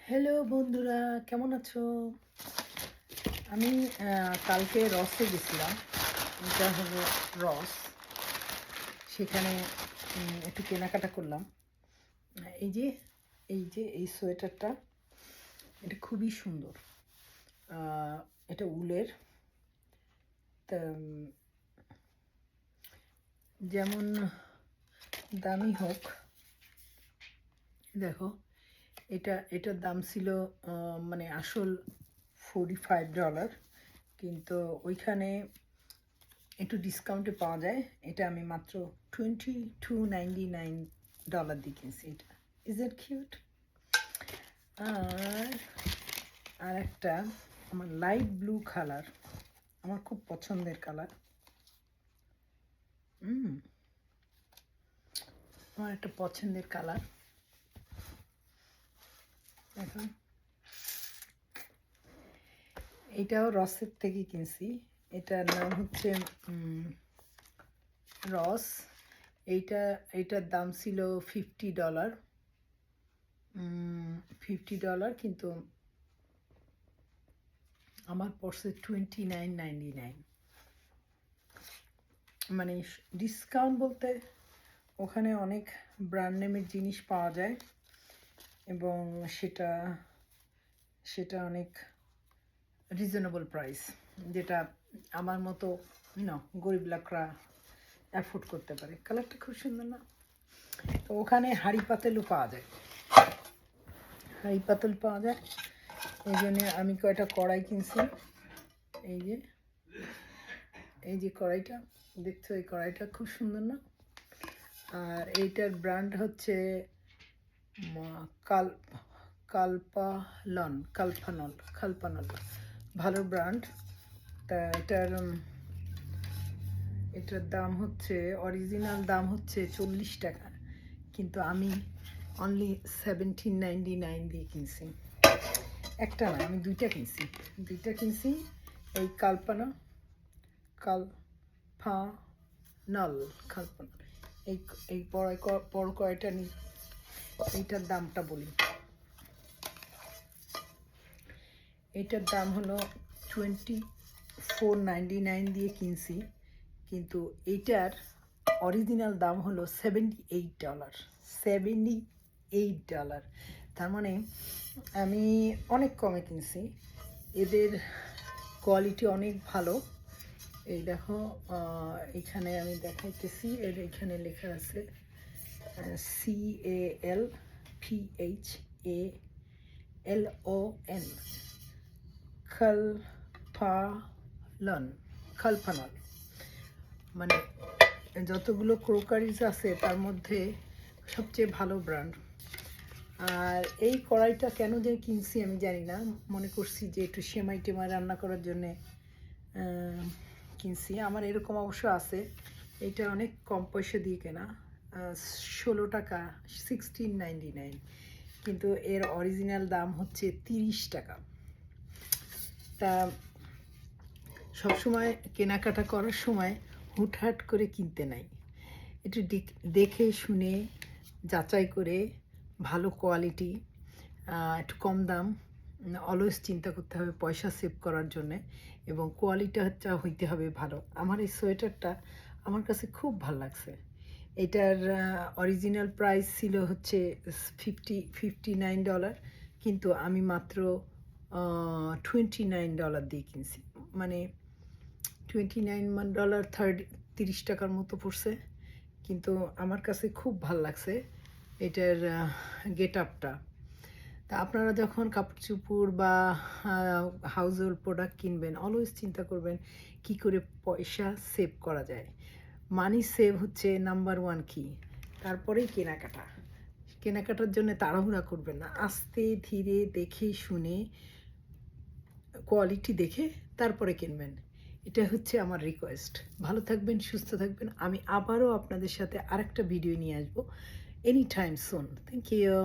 Hello বন্ধুরা, কেমন আছো? আমি কালকে রসে গেছিলাম। এটা হলো রস। সেখানে একটু কেনাকাটা করলাম। এই যে এই সোয়েটারটা, এটা খুবই সুন্দর। এটা উলের। তা যেমন দামি হোক, দেখো এটার দাম ছিল মানে আসল $45, কিন্তু ওইখানে একটু ডিসকাউন্টে পাওয়া যায়। এটা আমি মাত্র $22.99 দিয়ে কিনছি। এটা ইজ ইট কিউট? আর একটা আমার লাইট ব্লু কালার, আমার খুব পছন্দের কালার। আমার একটা পছন্দের কালার। এখন এটাও রসের থেকে কিনছি। এটার নাম হচ্ছে রস। এইটার দাম ছিল $50, কিন্তু আমার পড়ছে $29.99। মানে ডিসকাউন্ট বলতে ওখানে অনেক ব্র্যান্ড নেমের জিনিস পাওয়া যায়, এবং সেটা অনেক রিজনেবল প্রাইস, যেটা আমার মতো গরিব লোকরা অ্যাফোর্ড করতে পারে। কালারটা খুব সুন্দর না? তো ওখানে হাঁড়ি পাতিলও পাওয়া যায়। এই জন্য আমি কয়টা কড়াই কিনছি। এই যে কড়াইটা দেখছো, এই কড়াইটা খুব সুন্দর না? আর এইটার ব্র্যান্ড হচ্ছে কালপানল, ভালো ব্র্যান্ড। তা এটার দাম হচ্ছে, অরিজিনাল দাম হচ্ছে $40, কিন্তু আমি অনলি $17.99 দিয়ে কিনছি। একটা না, আমি দুইটা কিনছি। এই কালপানল এই বড় কয়টা নি। এইটার দামটা বলি। এইটার দাম হলো $24.99 দিয়ে কিনছি, কিন্তু এইটার অরিজিনাল দাম হলো $78। তার মানে আমি অনেক কমে কিনছি। এদের কোয়ালিটি অনেক ভালো। এই দেখো, এখানে আমি দেখাইতেছি, এখানে লেখা আছে CALPHALON, কালপানল। মানে যতগুলো ক্রোকারিজ আছে তার মধ্যে সবচেয়ে ভালো ব্র্যান্ড। আর এই কড়াইটা কেন যে কিনছি আমি জানি না, মনে করছি যে একটু সেমাই টেমাই রান্না করার জন্যে কিনছি। আমার এরকম অবশ্য আছে। এটা অনেক কম পয়সা দিয়ে কেনা, $16, $16.99, কিন্তু এর অরিজিনাল দাম হচ্ছে $30। তা সবসময় কেনাকাটা করার সময় হুটহাট করে কিনতে নাই, একটু দেখে শুনে যাচাই করে, ভালো কোয়ালিটি, একটু কম দাম, অলওয়েজ চিন্তা করতে হবে পয়সা সেভ করার জন্যে, এবং কোয়ালিটিটা হইতে হবে ভালো। আমার এই সোয়েটারটা আমার কাছে খুব ভালো লাগছে। এটার অরিজিনাল প্রাইস ছিল হচ্ছে $59, কিন্তু আমি মাত্র $29 দিয়ে কিনছি। মানে $29 $30 মতো পড়ছে, কিন্তু আমার কাছে খুব ভাল লাগছে এটার গেট আপটা। তা আপনারা যখন কাপড় চোপড় বা হাউস হোল্ড প্রোডাক্ট কিনবেন, অলওয়েজ চিন্তা করবেন কি করে পয়সা সেভ করা যায়। মানি সেভ হচ্ছে নাম্বার 1 কি। তারপরেই কেনাকাটার জন্য তাড়াহুড়া করবেন না, আস্তে ধীরে দেখে শুনে কোয়ালিটি দেখে তারপরে কিনবেন। এটা হচ্ছে আমার রিকোয়েস্ট। ভালো থাকবেন, সুস্থ থাকবেন। আমি আবারও আপনাদের সাথে আরেকটা ভিডিও নিয়ে আসবো any time soon. Thank you.